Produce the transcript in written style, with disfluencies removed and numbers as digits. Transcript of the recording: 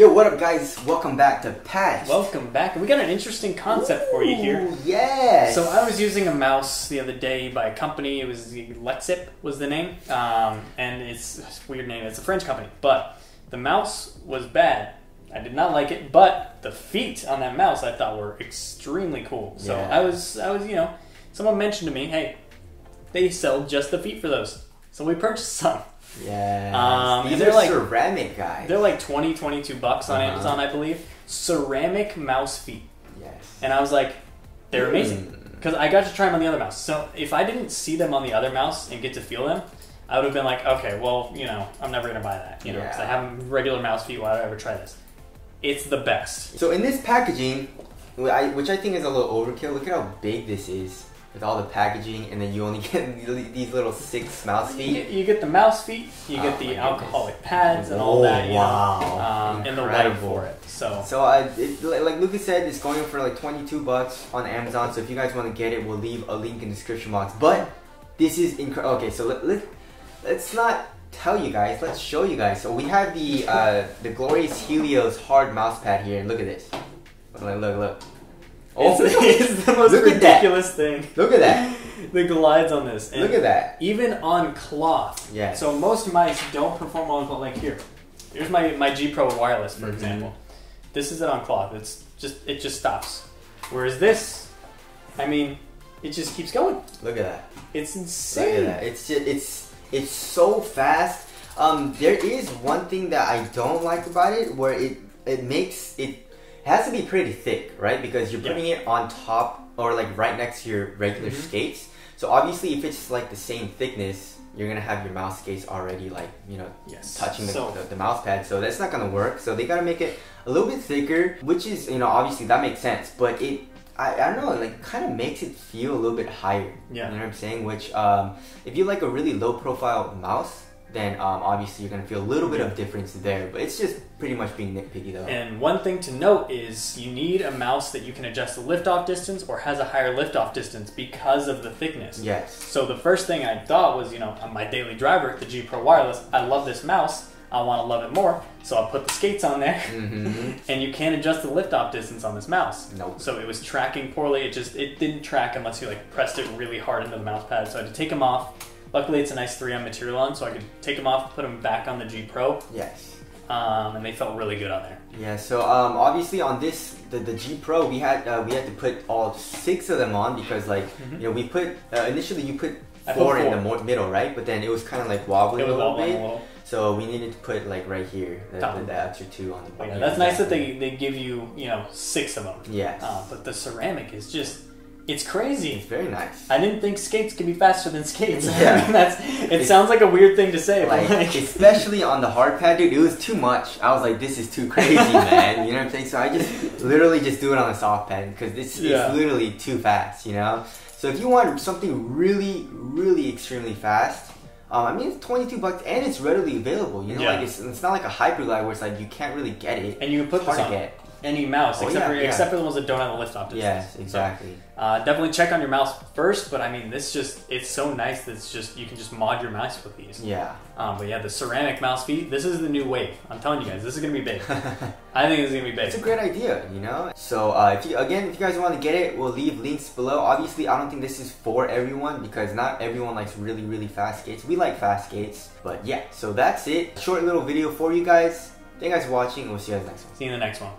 Yo, what up guys? Welcome back to Patch. Welcome back. We got an interesting concept for you here. Yes. So I was using a mouse the other day by a company. It was Lexip was the name. And it's a weird name. It's a French company. But the mouse was bad. I did not like it. But the feet on that mouse I thought were extremely cool. So Yeah. I was, someone mentioned to me, hey, they sell just the feet for those. So we purchased some. Yeah. These They're are like ceramic guys. They're like $22 on Amazon, I believe. Ceramic mouse feet. Yes. And I was like, they're amazing. Because I got to try them on the other mouse. So if I didn't see them on the other mouse and get to feel them, I would have been like, okay, well, I'm never going to buy that. Because I have regular mouse feet. Why would I ever try this? It's the best. So in this packaging, which I think is a little overkill, look at how big this is. With all the packaging, and then you only get these little 6 mouse feet. You get the mouse feet, you get the alcoholic pads and all that. Wow! And the white for it. So like Lucas said, it's going for like $22 on Amazon. So if you guys want to get it, we'll leave a link in the description box. But this is incredible. Okay, so let's not tell you guys. Let's show you guys. So we have the glorious Helios hard mouse pad here, and look at this. Look. Oh, it's the most ridiculous thing. Look at that. The glides on this. And look at that. Even on cloth. Yeah. So most mice don't perform on cloth. Like here. Here's my G Pro wireless, for example. This is it on cloth. It just stops. Whereas this, it just keeps going. Look at that. It's insane. Look at that. It's so fast. There is one thing that I don't like about it, where it makes it. It has to be pretty thick, right? Because you're putting it on top or like right next to your regular skates. So obviously if it's like the same thickness, you're going to have your mouse skates already like, touching the mouse pad. So that's not going to work. So they got to make it a little bit thicker, which is, obviously that makes sense. But I don't know, like kind of makes it feel a little bit higher. Yeah. You know what I'm saying? Which if you like a really low profile mouse, then obviously you're going to feel a little bit of difference there. But it's just pretty much being nitpicky though. And one thing to note is you need a mouse that you can adjust the lift-off distance or has a higher lift-off distance because of the thickness. Yes. So the first thing I thought was, on my daily driver, the G Pro wireless, I love this mouse. I want to love it more. So I'll put the skates on there. And you can't adjust the lift-off distance on this mouse. Nope. So it was tracking poorly. It didn't track unless you pressed it really hard into the mouse pad. So I had to take them off. Luckily, it's a nice 3M material on, so I could take them off, put them back on the G Pro. Yes. And they felt really good on there. Yeah. So obviously on this the G Pro, we had to put all 6 of them on because we put initially you put 4 in the middle, right? But then it was kind of like wobbling a little bit. So we needed to put like right here the extra 2 on the bottom. Yeah, that's nice that they give you 6 of them. Yes. But the ceramic is just. It's crazy. It's very nice. I didn't think skates could be faster than skates. Yeah. It sounds like a weird thing to say. Especially on the hard pad, dude, it was too much. I was like, this is too crazy, man. You know what I'm saying? So I just literally just do it on the soft pad because it's literally too fast, So if you want something really, really extremely fast, it's $22 and it's readily available. It's not like a Hyperglide where it's like you can't really get it. And you can put this on any mouse except for the ones that don't have a lift off distance. Yes, exactly. So, definitely check on your mouse first, but it's so nice that you can just mod your mouse with these. Yeah. But yeah, the ceramic mouse feet, this is the new wave. I'm telling you guys, this is gonna be big. I think this is gonna be big. It's a great idea, So if you guys want to get it, we'll leave links below. Obviously, I don't think this is for everyone because not everyone likes really, really fast skates. We like fast skates, but yeah. So that's it. Short little video for you guys. Thank you guys for watching, and we'll see you guys next one. See you in the next one.